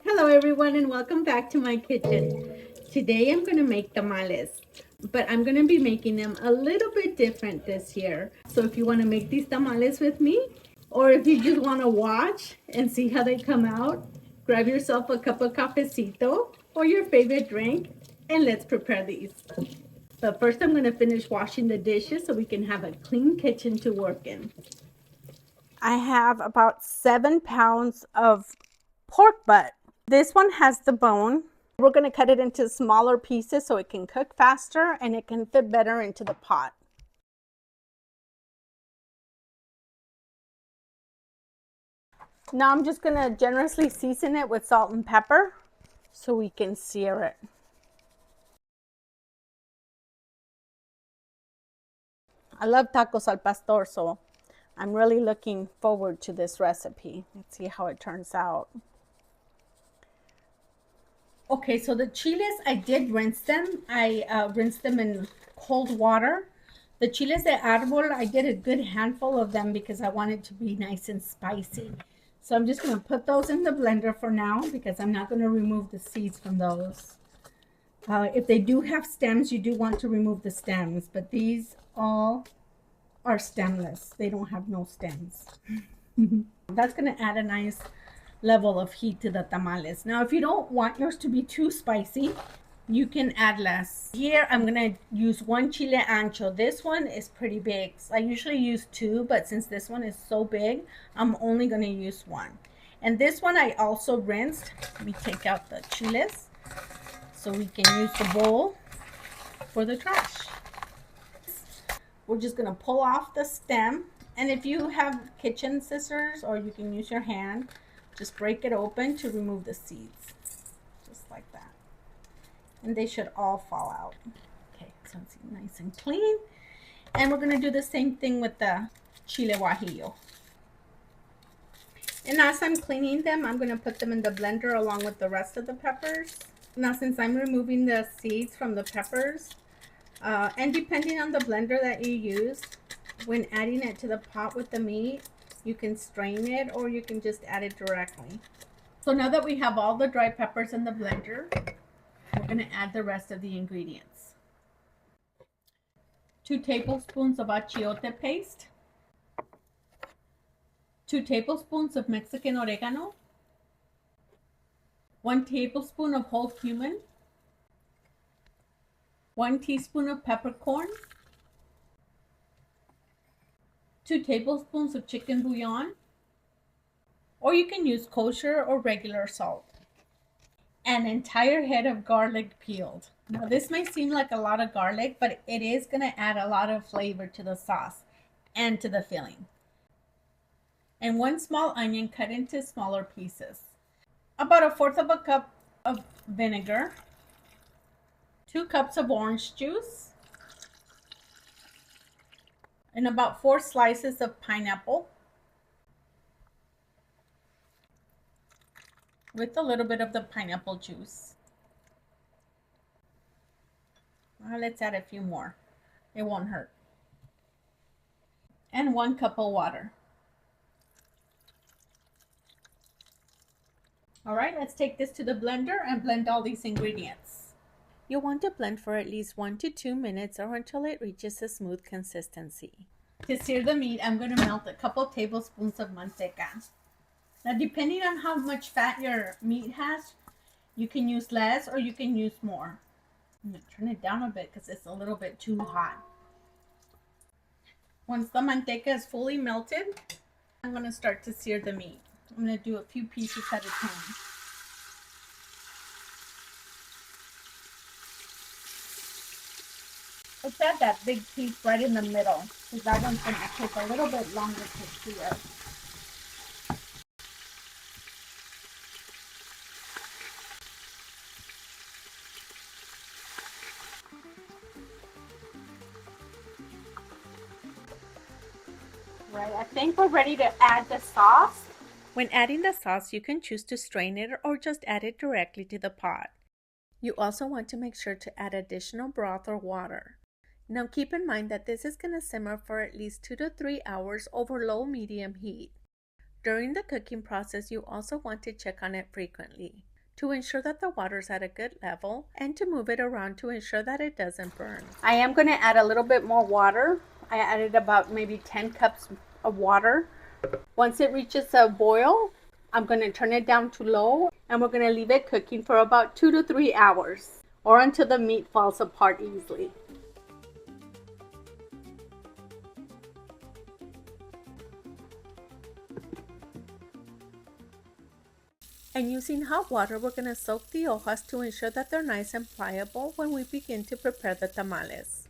Hello everyone and welcome back to my kitchen. Today I'm going to make tamales, but I'm going to be making them a little bit different this year. So if you want to make these tamales with me, or if you just want to watch and see how they come out, grab yourself a cup of cafecito or your favorite drink and let's prepare these. But first I'm going to finish washing the dishes so we can have a clean kitchen to work in. I have about 7 pounds of pork butt. This one has the bone. We're going to cut it into smaller pieces so it can cook faster and it can fit better into the pot. Now I'm just going to generously season it with salt and pepper so we can sear it. I love tacos al pastor, so I'm really looking forward to this recipe. Let's see how it turns out. Okay, so the chiles, I did rinse them. I rinsed them in cold water. The chiles de árbol, I did a good handful of them because I want it to be nice and spicy. So I'm just going to put those in the blender for now because I'm not going to remove the seeds from those. If they do have stems, you do want to remove the stems, but these all are stemless. They don't have no stems. That's going to add a nice level of heat to the tamales. Now, if you don't want yours to be too spicy, you can add less. Here, I'm going to use 1 chile ancho. This one is pretty big. I usually use 2, but since this one is so big, I'm only going to use 1. And this one I also rinsed. Let me take out the chiles so we can use the bowl for the trash. We're just going to pull off the stem. And if you have kitchen scissors or you can use your hand, just break it open to remove the seeds, just like that. And they should all fall out. Okay, so it's nice and clean. And we're gonna do the same thing with the chile guajillo. And as I'm cleaning them, I'm gonna put them in the blender along with the rest of the peppers. Now, since I'm removing the seeds from the peppers, and depending on the blender that you use, when adding it to the pot with the meat, you can strain it or you can just add it directly. So now that we have all the dry peppers in the blender, we're going to add the rest of the ingredients. 2 tablespoons of achiote paste, 2 tablespoons of Mexican oregano, 1 tablespoon of whole cumin, 1 teaspoon of peppercorn, 2 tablespoons of chicken bouillon, or you can use kosher or regular salt. An entire head of garlic peeled. Now this may seem like a lot of garlic, but it is going to add a lot of flavor to the sauce and to the filling. And 1 small onion cut into smaller pieces. About 1/4 cup of vinegar, 2 cups of orange juice, and about 4 slices of pineapple with a little bit of the pineapple juice. Well, let's add a few more. It won't hurt. And 1 cup of water. All right, let's take this to the blender and blend all these ingredients. You'll want to blend for at least 1 to 2 minutes or until it reaches a smooth consistency. To sear the meat, I'm going to melt a couple tablespoons of manteca. Now, depending on how much fat your meat has, you can use less or you can use more. I'm going to turn it down a bit because it's a little bit too hot. Once the manteca is fully melted, I'm going to start to sear the meat. I'm going to do a few pieces at a time. Let's add that big piece right in the middle because that one's going to take a little bit longer to sear. Right, I think we're ready to add the sauce. When adding the sauce, you can choose to strain it or just add it directly to the pot. You also want to make sure to add additional broth or water. Now keep in mind that this is going to simmer for at least 2 to 3 hours over low-medium heat. During the cooking process, you also want to check on it frequently to ensure that the water's at a good level and to move it around to ensure that it doesn't burn. I am going to add a little bit more water. I added about maybe 10 cups of water. Once it reaches a boil, I'm going to turn it down to low and we're going to leave it cooking for about 2 to 3 hours or until the meat falls apart easily. And using hot water, we're going to soak the hojas to ensure that they're nice and pliable when we begin to prepare the tamales.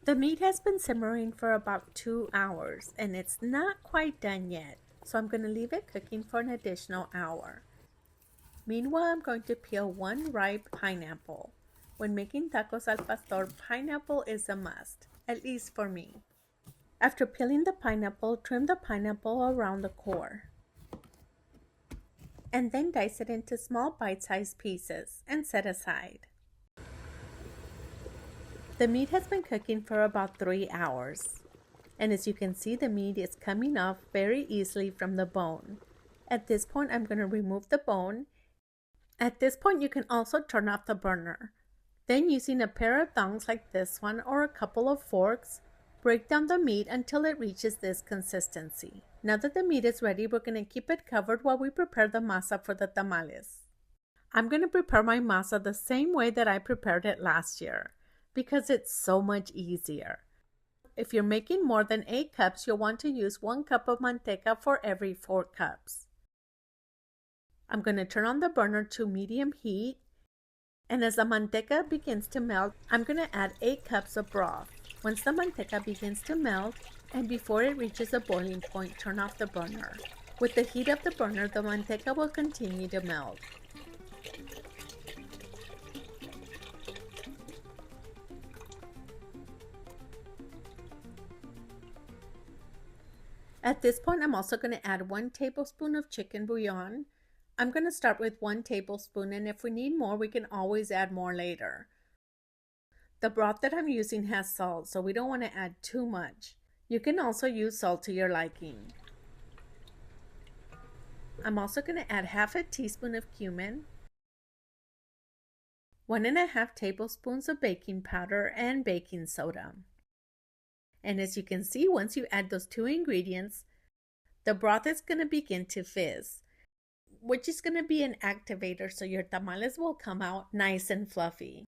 The meat has been simmering for about 2 hours and it's not quite done yet, so I'm going to leave it cooking for an additional hour. Meanwhile, I'm going to peel one ripe pineapple. When making tacos al pastor, pineapple is a must, at least for me. After peeling the pineapple, trim the pineapple around the core. And then dice it into small bite-sized pieces and set aside. The meat has been cooking for about 3 hours. And as you can see, the meat is coming off very easily from the bone. At this point, I'm going to remove the bone. At this point, you can also turn off the burner. Then using a pair of tongs like this one or a couple of forks, break down the meat until it reaches this consistency. Now that the meat is ready, we're going to keep it covered while we prepare the masa for the tamales. I'm going to prepare my masa the same way that I prepared it last year because it's so much easier. If you're making more than 8 cups, you'll want to use 1 cup of manteca for every 4 cups. I'm going to turn on the burner to medium heat, and as the manteca begins to melt, I'm going to add 8 cups of broth. Once the manteca begins to melt, and before it reaches a boiling point, turn off the burner. With the heat of the burner, the manteca will continue to melt. At this point, I'm also going to add 1 tablespoon of chicken bouillon. I'm going to start with 1 tablespoon, and if we need more, we can always add more later. The broth that I'm using has salt, so we don't want to add too much. You can also use salt to your liking. I'm also going to add half a teaspoon of cumin, 1.5 tablespoons of baking powder, and baking soda. And as you can see, once you add those 2 ingredients, the broth is going to begin to fizz, which is going to be an activator so your tamales will come out nice and fluffy.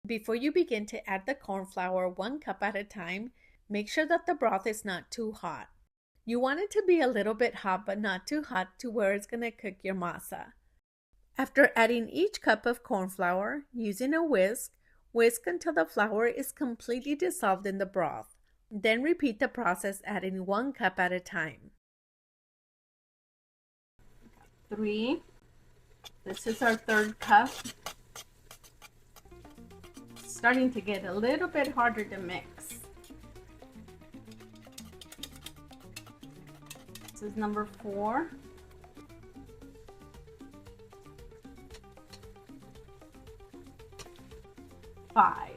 Before you begin to add the corn flour 1 cup at a time, make sure that the broth is not too hot. You want it to be a little bit hot but not too hot to where it's going to cook your masa. After adding each cup of corn flour, using a whisk until the flour is completely dissolved in the broth. Then repeat the process adding 1 cup at a time. 3. This is our 3rd cup. It's starting to get a little bit harder to mix. This is number 4. 5.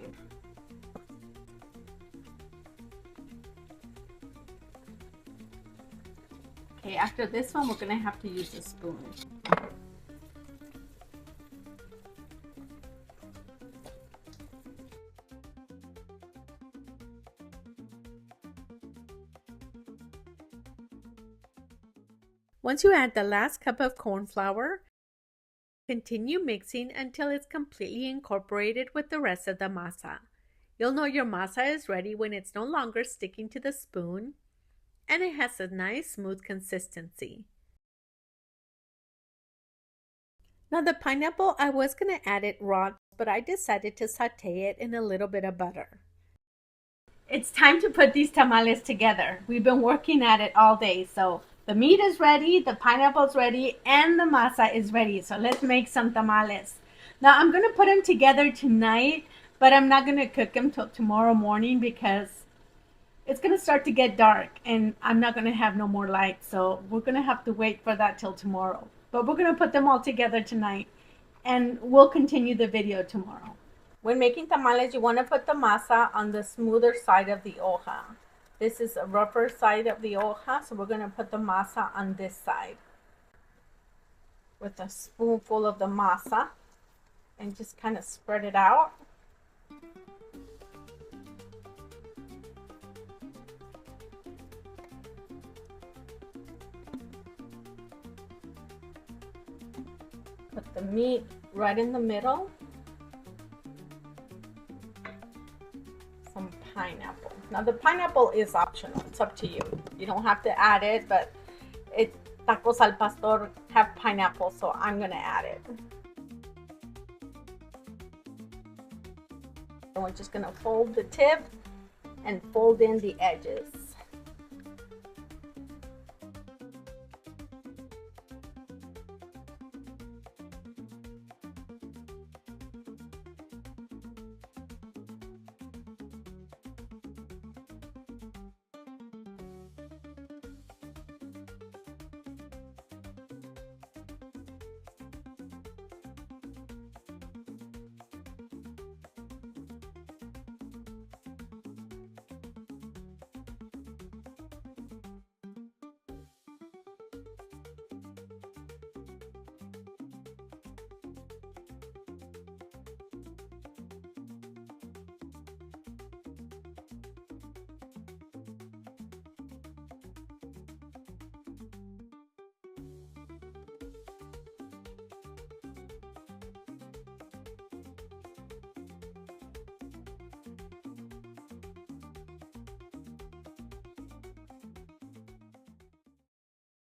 Okay, after this one, we're going to have to use a spoon. Once you add the last cup of corn flour, continue mixing until it's completely incorporated with the rest of the masa. You'll know your masa is ready when it's no longer sticking to the spoon and it has a nice smooth consistency. Now the pineapple, I was going to add it raw, but I decided to saute it in a little bit of butter. It's time to put these tamales together. We've been working at it all day, so the meat is ready, the pineapple's ready, and the masa is ready. So let's make some tamales. Now I'm going to put them together tonight, but I'm not going to cook them till tomorrow morning because it's going to start to get dark and I'm not going to have no more light. So we're going to have to wait for that till tomorrow. But we're going to put them all together tonight and we'll continue the video tomorrow. When making tamales, you want to put the masa on the smoother side of the hoja. This is a rougher side of the hoja, so we're going to put the masa on this side with a spoonful of the masa and just kind of spread it out. Put the meat right in the middle. Some pineapple. Now the pineapple is optional. It's up to you. You don't have to add it, but tacos al pastor have pineapple, so I'm gonna add it. And we're just gonna fold the tip and fold in the edges.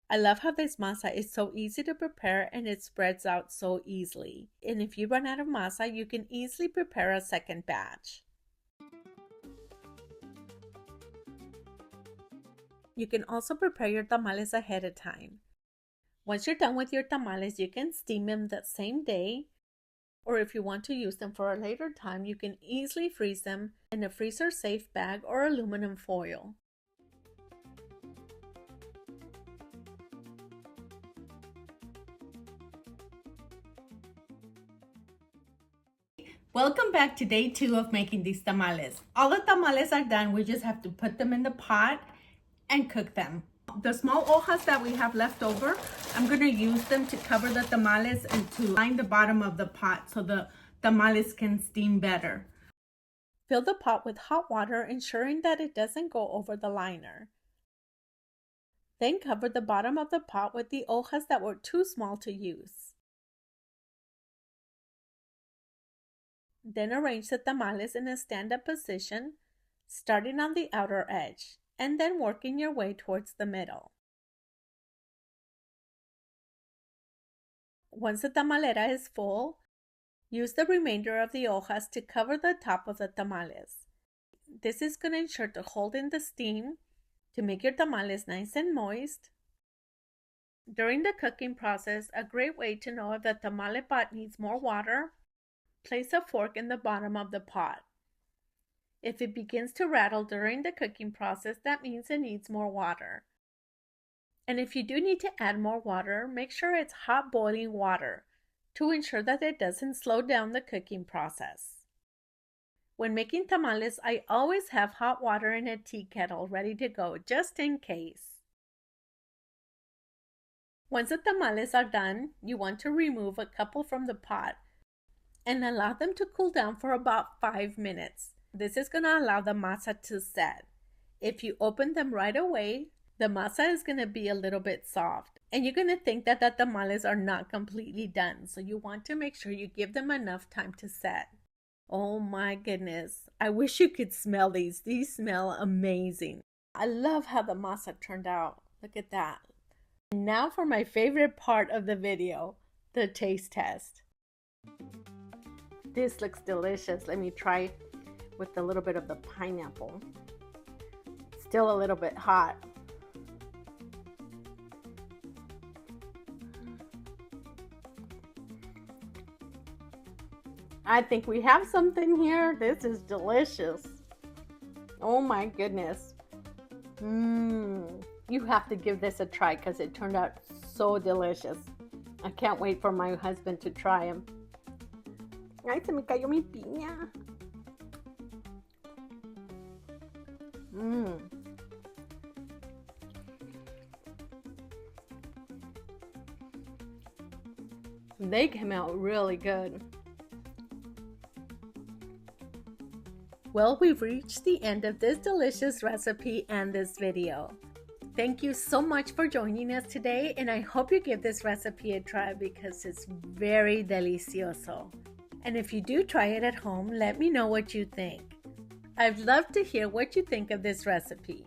I love how this masa is so easy to prepare and it spreads out so easily. And if you run out of masa, you can easily prepare a second batch. You can also prepare your tamales ahead of time. Once you're done with your tamales, you can steam them that same day, or if you want to use them for a later time, you can easily freeze them in a freezer-safe bag or aluminum foil. Welcome back to day 2 of making these tamales. All the tamales are done. We just have to put them in the pot and cook them. The small hojas that we have left over, I'm going to use them to cover the tamales and to line the bottom of the pot so the tamales can steam better. Fill the pot with hot water, ensuring that it doesn't go over the liner. Then cover the bottom of the pot with the hojas that were too small to use. Then arrange the tamales in a stand-up position, starting on the outer edge, and then working your way towards the middle. Once the tamalera is full, use the remainder of the hojas to cover the top of the tamales. This is going to ensure to hold in the steam to make your tamales nice and moist. During the cooking process, a great way to know if the tamale pot needs more water, place a fork in the bottom of the pot. If it begins to rattle during the cooking process, that means it needs more water. And if you do need to add more water, make sure it's hot boiling water to ensure that it doesn't slow down the cooking process. When making tamales, I always have hot water in a tea kettle ready to go just in case. Once the tamales are done, you want to remove a couple from the pot and allow them to cool down for about 5 minutes. This is going to allow the masa to set. If you open them right away, the masa is going to be a little bit soft, and you're going to think that the tamales are not completely done. So you want to make sure you give them enough time to set. Oh my goodness. I wish you could smell these. These smell amazing. I love how the masa turned out. Look at that. And now for my favorite part of the video, the taste test. This looks delicious. Let me try with a little bit of the pineapple. Still a little bit hot. I think we have something here. This is delicious. Oh my goodness. You have to give this a try because it turned out so delicious. I can't wait for my husband to try them. Ay, se me cayó mi piña. They came out really good. Well, we've reached the end of this delicious recipe and this video. Thank you so much for joining us today, and I hope you give this recipe a try because it's very delicioso. And if you do try it at home, let me know what you think. I'd love to hear what you think of this recipe.